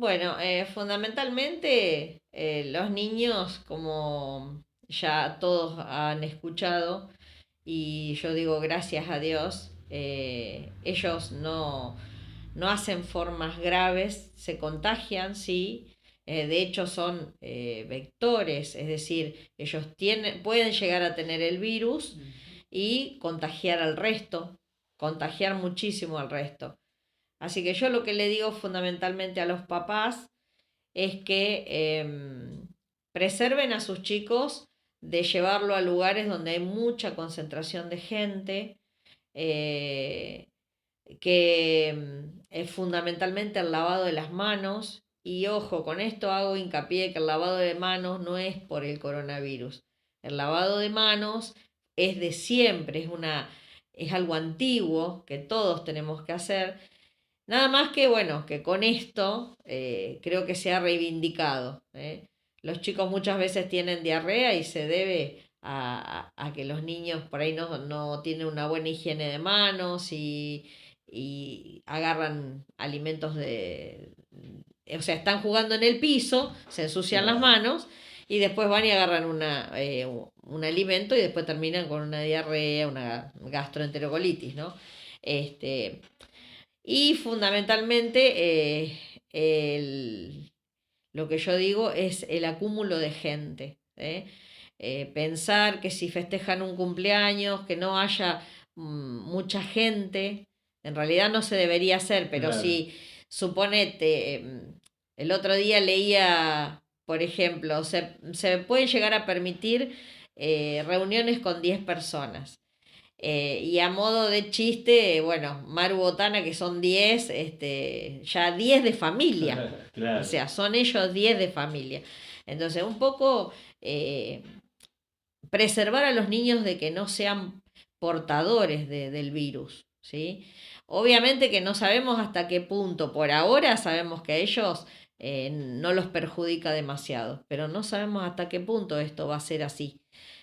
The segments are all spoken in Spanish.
Bueno, fundamentalmente los niños, como ya todos han escuchado, y yo digo gracias a Dios, ellos no hacen formas graves, se contagian, sí, de hecho son vectores, es decir, ellos pueden llegar a tener el virus y contagiar al resto, contagiar muchísimo al resto. Así que yo lo que le digo fundamentalmente a los papás es que preserven a sus chicos de llevarlo a lugares donde hay mucha concentración de gente, eh, que es fundamentalmente el lavado de las manos. Y ojo, con esto hago hincapié que el lavado de manos no es por el coronavirus. El lavado de manos es de siempre, es algo antiguo que todos tenemos que hacer. Nada más que, bueno, que con esto creo que se ha reivindicado. Los chicos muchas veces tienen diarrea y se debe a que los niños por ahí no tienen una buena higiene de manos y agarran alimentos o sea, están jugando en el piso, se ensucian las Claro. manos y después van y agarran un alimento y después terminan con una diarrea, una gastroenterocolitis, ¿no? Este, y fundamentalmente lo que yo digo es el acúmulo de gente. Pensar que si festejan un cumpleaños, que no haya mucha gente, en realidad no se debería hacer, pero Claro. si suponete, el otro día leía, por ejemplo, se pueden llegar a permitir reuniones con 10 personas. Y a modo de chiste, bueno, Maru Botana, que son 10 ya 10 de familia. O Claro. sea, son ellos 10 de familia. Entonces, un poco eh, preservar a los niños de que no sean portadores del virus, ¿sí? Obviamente que no sabemos hasta qué punto, por ahora sabemos que a ellos no los perjudica demasiado, pero no sabemos hasta qué punto esto va a ser así.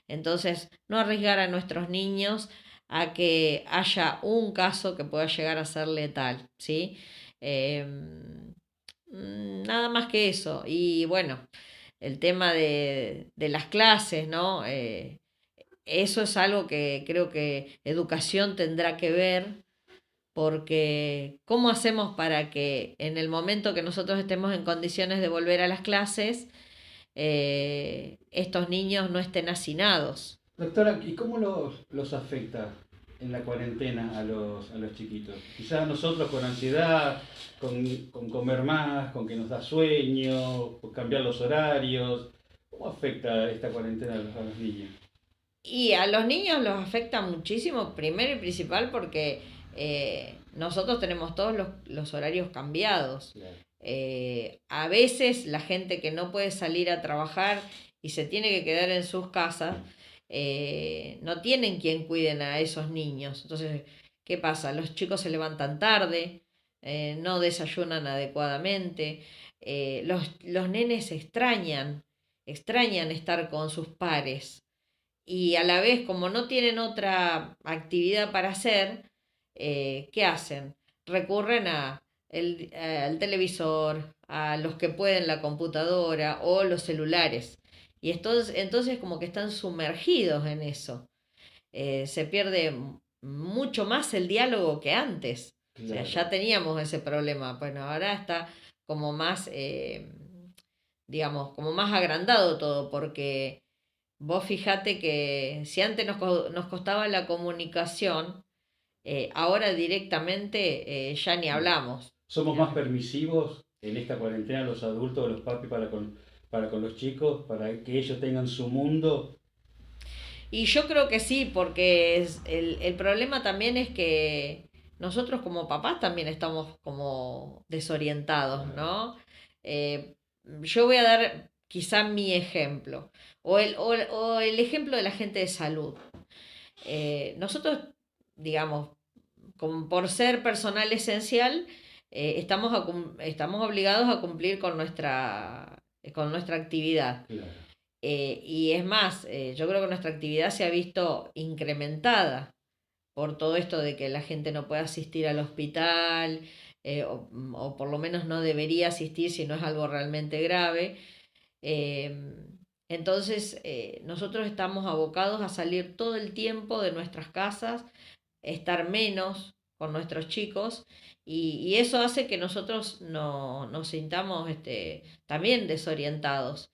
Entonces, no arriesgar a nuestros niños a que haya un caso que pueda llegar a ser letal, ¿sí? Eh, Nada más que eso. Y bueno, el tema de las clases, ¿no? Eso es algo que creo que educación tendrá que ver, porque ¿cómo hacemos para que en el momento que nosotros estemos en condiciones de volver a las clases, estos niños no estén hacinados? Doctora, ¿y cómo los afecta en la cuarentena a los chiquitos? Quizás a nosotros con ansiedad, con comer más, con que nos da sueño, con cambiar los horarios. ¿Cómo afecta esta cuarentena a los niños? Y a los niños los afecta muchísimo, primero y principal porque nosotros tenemos todos los horarios cambiados. Claro. A veces la gente que no puede salir a trabajar y se tiene que quedar en sus casas, no tienen quien cuiden a esos niños. Entonces, ¿qué pasa? Los chicos se levantan tarde, no desayunan adecuadamente, los nenes extrañan estar con sus pares y a la vez, como no tienen otra actividad para hacer, ¿qué hacen? Recurren al televisor, a los que pueden la computadora o los celulares. Y entonces como que están sumergidos en eso. Se pierde mucho más el diálogo que antes. O sea, Claro. ya teníamos ese problema. Bueno, ahora está como más, digamos, como más agrandado todo, porque vos fijate que si antes nos costaba la comunicación, ahora directamente ya ni hablamos. ¿Somos más permisivos en esta cuarentena los adultos, los papis, para con los chicos, para que ellos tengan su mundo? Y yo creo que sí, porque el problema también es que nosotros como papás también estamos como desorientados, Claro. ¿no? Yo voy a dar quizá mi ejemplo, o el ejemplo de la gente de salud. Nosotros, digamos, por ser personal esencial, estamos obligados a cumplir con nuestra actividad. Claro. Y es más, yo creo que nuestra actividad se ha visto incrementada por todo esto de que la gente no puede asistir al hospital, o por lo menos no debería asistir si no es algo realmente grave. Entonces, nosotros estamos abocados a salir todo el tiempo de nuestras casas, estar menos con nuestros chicos y eso hace que nosotros nos sintamos también desorientados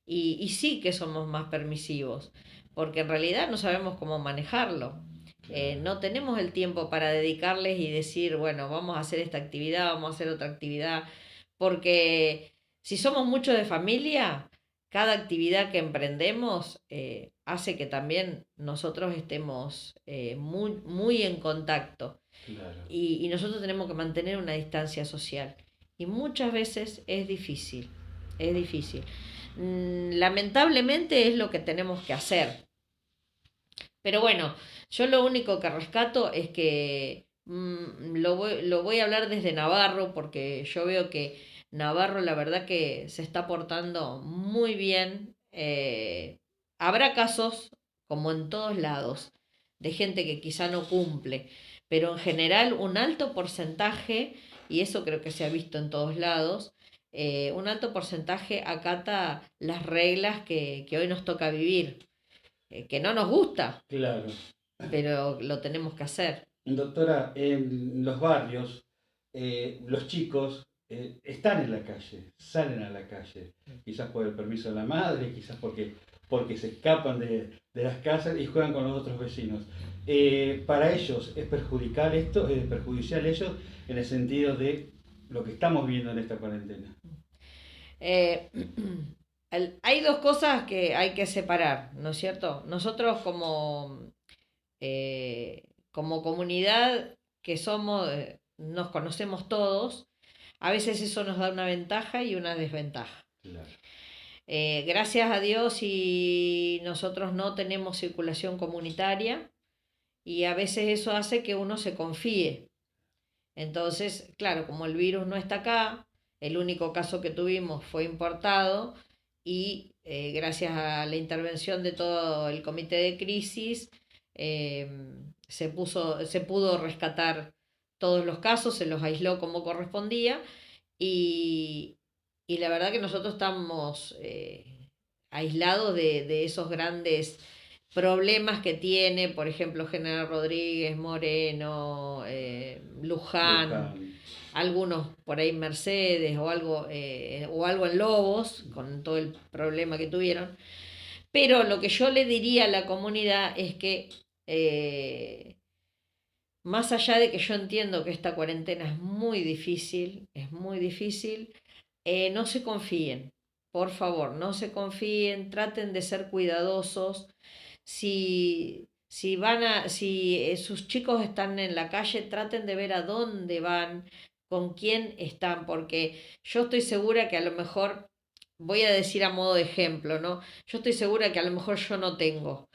y sí que somos más permisivos, porque en realidad no sabemos cómo manejarlo. No tenemos el tiempo para dedicarles y decir, bueno, vamos a hacer esta actividad, vamos a hacer otra actividad, porque si somos muchos de familia, cada actividad que emprendemos hace que también nosotros estemos muy en contacto Claro. y nosotros tenemos que mantener una distancia social. Y muchas veces es difícil, es difícil. Lamentablemente es lo que tenemos que hacer. Pero bueno, yo lo único que rescato es que lo voy a hablar desde Navarro porque yo veo que Navarro la verdad que se está portando muy bien. Habrá casos, como en todos lados, de gente que quizá no cumple, pero en general un alto porcentaje, y eso creo que se ha visto en todos lados, un alto porcentaje acata las reglas que hoy nos toca vivir, que no nos gusta, Claro. pero lo tenemos que hacer. Doctora, en los barrios, los chicos están en la calle, salen a la calle, quizás por el permiso de la madre, quizás porque se escapan de las casas y juegan con los otros vecinos. Para ellos es perjudicial esto, es perjudicial ellos en el sentido de lo que estamos viendo en esta cuarentena. Eh, Hay dos cosas que hay que separar, ¿no es cierto? Nosotros como comunidad que somos, nos conocemos todos, a veces eso nos da una ventaja y una desventaja. Claro. Gracias a Dios y nosotros no tenemos circulación comunitaria y a veces eso hace que uno se confíe. Entonces, claro, como el virus no está acá, el único caso que tuvimos fue importado y gracias a la intervención de todo el comité de crisis eh, se pudo rescatar todos los casos, se los aisló como correspondía y, y la verdad que nosotros estamos aislados de esos grandes problemas que tiene, por ejemplo, General Rodríguez, Moreno, Luján, Luján. algunos por ahí Mercedes o algo en Lobos, con todo el problema que tuvieron. Pero lo que yo le diría a la comunidad es que, más allá de que yo entiendo que esta cuarentena es muy difícil, no se confíen, por favor, no se confíen, traten de ser cuidadosos. Si sus chicos están en la calle, traten de ver a dónde van, con quién están, porque yo estoy segura que a lo mejor, voy a decir a modo de ejemplo, ¿no? Yo estoy segura que a lo mejor yo no tengo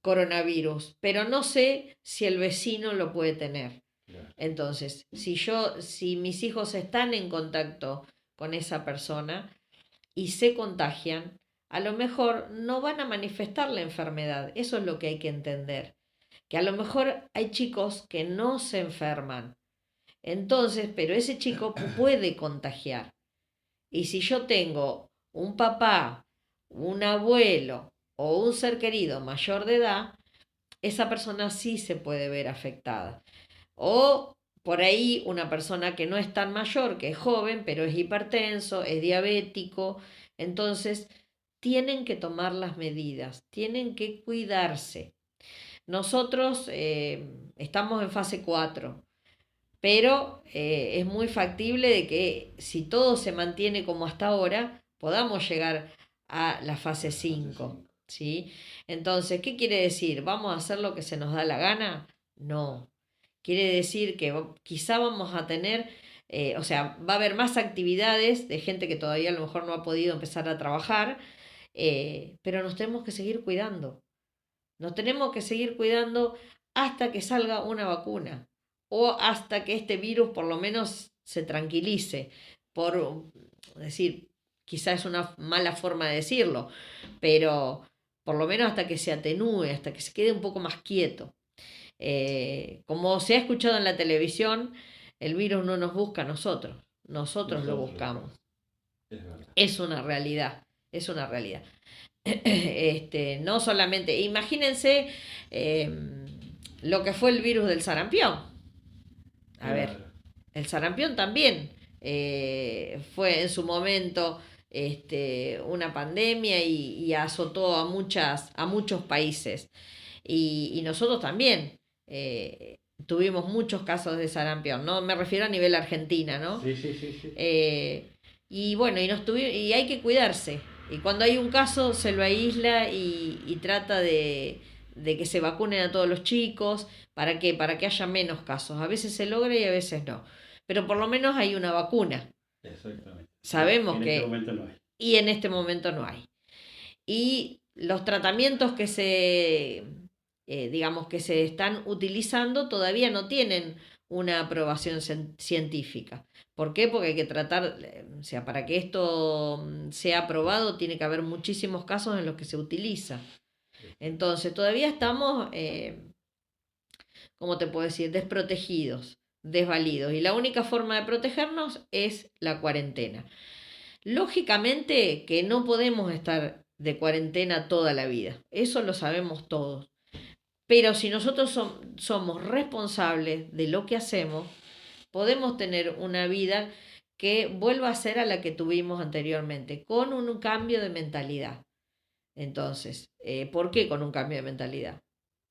coronavirus, pero no sé si el vecino lo puede tener. Claro. Entonces, si mis hijos están en contacto con esa persona y se contagian, a lo mejor no van a manifestar la enfermedad. Eso es lo que hay que entender. Que a lo mejor hay chicos que no se enferman. Entonces, pero ese chico puede contagiar. Y si yo tengo un papá, un abuelo o un ser querido mayor de edad, esa persona sí se puede ver afectada. O por ahí una persona que no es tan mayor, que es joven, pero es hipertenso, es diabético. Entonces, tienen que tomar las medidas, tienen que cuidarse. Nosotros estamos en fase 4, pero es muy factible de que si todo se mantiene como hasta ahora, podamos llegar a la fase 5. ¿Sí? Entonces, ¿qué quiere decir? ¿Vamos a hacer lo que se nos da la gana? No. Quiere decir que quizá vamos a tener, o sea, va a haber más actividades de gente que todavía a lo mejor no ha podido empezar a trabajar, pero nos tenemos que seguir cuidando. Nos tenemos que seguir cuidando hasta que salga una vacuna o hasta que este virus por lo menos se tranquilice. Por decir, quizás es una mala forma de decirlo, pero por lo menos hasta que se atenúe, hasta que se quede un poco más quieto. Como se ha escuchado en la televisión, El virus no nos busca a nosotros lo Nosotros lo buscamos. buscamos. Es verdad. Es una realidad, es una realidad. No solamente, imagínense lo que fue el virus del sarampión. A ver, Claro. el sarampión también fue en su momento una pandemia y azotó a muchos países. Y nosotros también tuvimos muchos casos de sarampión, ¿no? Me refiero a nivel Argentina, ¿no? Sí, sí, sí, sí. Y bueno, y hay que cuidarse. Y cuando hay un caso se lo aísla y trata de que se vacunen a todos los chicos. ¿Para qué? Para que haya menos casos. A veces se logra y a veces no. Pero por lo menos hay una vacuna. Exactamente. Sabemos En que... este momento no hay. Y en este momento no hay. Y los tratamientos que digamos, que se están utilizando todavía no tienen una aprobación científica. ¿Por qué? Porque hay que tratar, o sea, para que esto sea aprobado tiene que haber muchísimos casos en los que se utiliza. Entonces, todavía estamos, ¿cómo te puedo decir?, desprotegidos, desvalidos. Y la única forma de protegernos es la cuarentena. Lógicamente que no podemos estar de cuarentena toda la vida, eso lo sabemos todos. Pero si nosotros somos responsables de lo que hacemos, podemos tener una vida que vuelva a ser a la que tuvimos anteriormente, con un cambio de mentalidad. Entonces, ¿por qué con un cambio de mentalidad?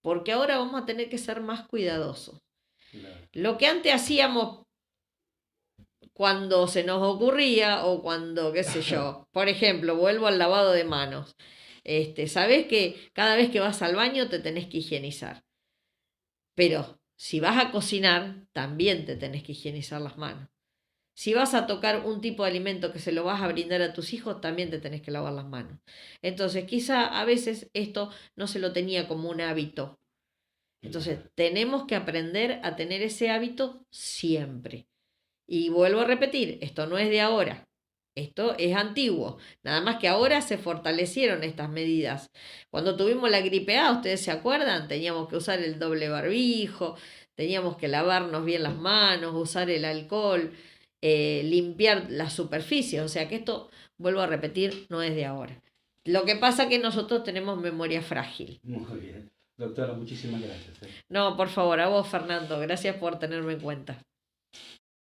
Porque ahora vamos a tener que ser más cuidadosos. Claro. Lo que antes hacíamos cuando se nos ocurría o cuando, qué sé yo, por ejemplo, vuelvo al lavado de manos. Sabés que cada vez que vas al baño te tenés que higienizar. Pero si vas a cocinar, también te tenés que higienizar las manos. Si vas a tocar un tipo de alimento que se lo vas a brindar a tus hijos, también te tenés que lavar las manos. Entonces, quizá a veces esto no se lo tenía como un hábito. Entonces, tenemos que aprender a tener ese hábito siempre. Y vuelvo a repetir, esto no es de ahora, esto es antiguo, nada más que ahora se fortalecieron estas medidas. Cuando tuvimos la gripe A, ¿ustedes se acuerdan? Teníamos que usar el doble barbijo, teníamos que lavarnos bien las manos, usar el alcohol, limpiar las superficies, o sea que esto, vuelvo a repetir, no es de ahora. Lo que pasa es que nosotros tenemos memoria frágil. Muy bien. Doctora, muchísimas gracias. No, por favor, a vos, Fernando, gracias por tenerme en cuenta.